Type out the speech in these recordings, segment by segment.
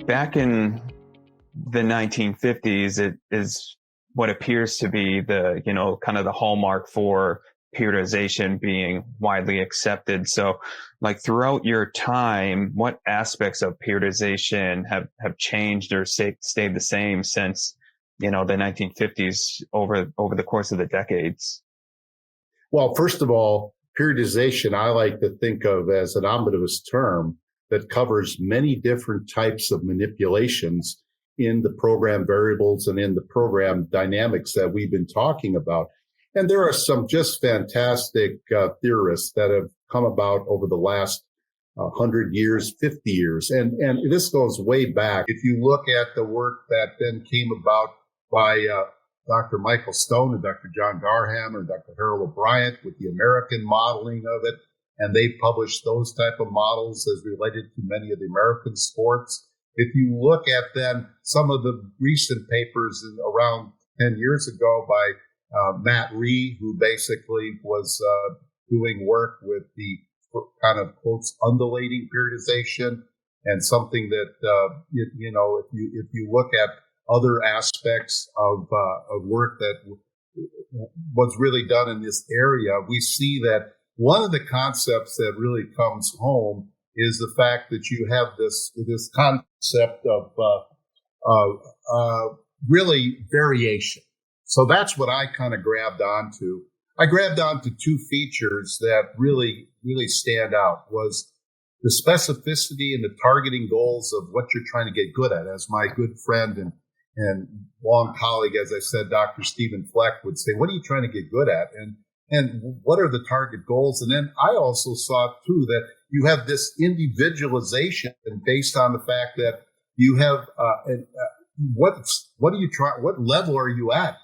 back in the 1950s, it is what appears to be the, kind of the hallmark for periodization being widely accepted. So like throughout your time, what aspects of periodization have changed or stayed the same since, the 1950s over the course of the decades? Well, first of all, periodization, I like to think of as an omnibus term that covers many different types of manipulations in the program variables and in the program dynamics that we've been talking about. And there are some just fantastic theorists that have come about over the last 100 years, 50 years. And this goes way back. If you look at the work that then came about by Dr. Michael Stone and Dr. John Garham and Dr. Harold O'Brien with the American modeling of it, and they published those type of models as related to many of the American sports. If you look at then some of the recent papers around 10 years ago by Matt Rhee, who basically was doing work with the kind of quotes undulating periodization, and something that if you look at other aspects of work that was really done in this area, we see that one of the concepts that really comes home is the fact that you have this concept of really variation. So that's what I kind of grabbed onto. I grabbed onto two features that really stand out, was the specificity and the targeting goals of what you're trying to get good at. As my good friend and long colleague, as I said, Dr. Stephen Fleck would say, what are you trying to get good at? And what are the target goals? And then I also saw too that you have this individualization based on the fact that you have what do you try? What level are you at?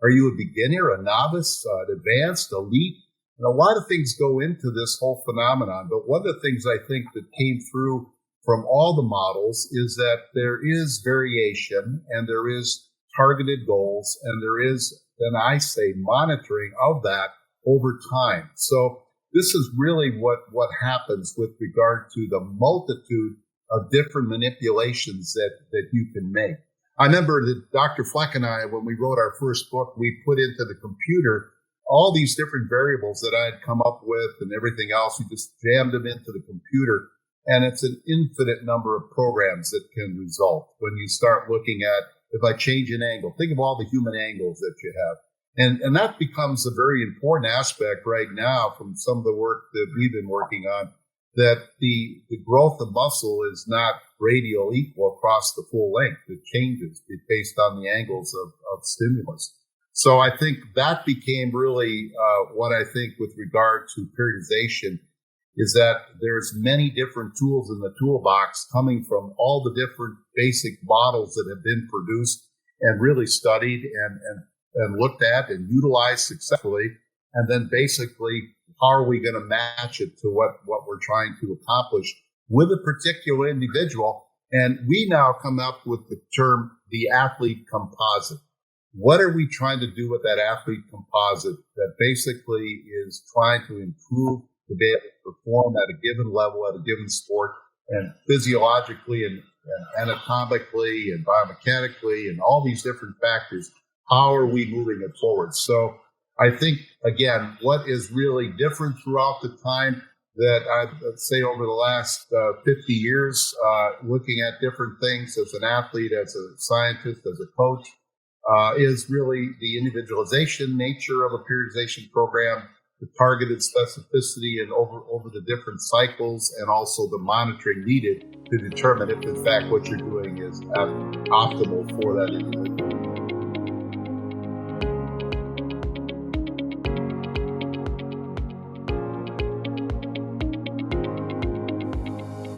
Are you a beginner, a novice, an advanced, elite? And a lot of things go into this whole phenomenon. But one of the things I think that came through from all the models is that there is variation and there is targeted goals and there is, then I say, monitoring of that over time. So this is really what happens with regard to the multitude of different manipulations that you can make. I remember that Dr. Fleck and I, when we wrote our first book, we put into the computer all these different variables that I had come up with and everything else. We just jammed them into the computer, and it's an infinite number of programs that can result when you start looking at, if I change an angle, think of all the human angles that you have. And that becomes a very important aspect right now from some of the work that we've been working on, that the growth of muscle is not radial equal across the full length. It changes based on the angles of stimulus. So I think that became really what I think with regard to periodization is that there's many different tools in the toolbox coming from all the different basic models that have been produced and really studied and looked at and utilized successfully. And then basically, how are we going to match it to what we're trying to accomplish with a particular individual? And we now come up with the term, the athlete composite. What are we trying to do with that athlete composite that basically is trying to improve to be able to perform at a given level, at a given sport, and physiologically and anatomically and biomechanically and all these different factors? How are we moving it forward? So I think, again, what is really different throughout the time that I'd say over the last 50 years, looking at different things as an athlete, as a scientist, as a coach, is really the individualization nature of a periodization program, the targeted specificity and over the different cycles, and also the monitoring needed to determine if, in fact, what you're doing is optimal for that individual.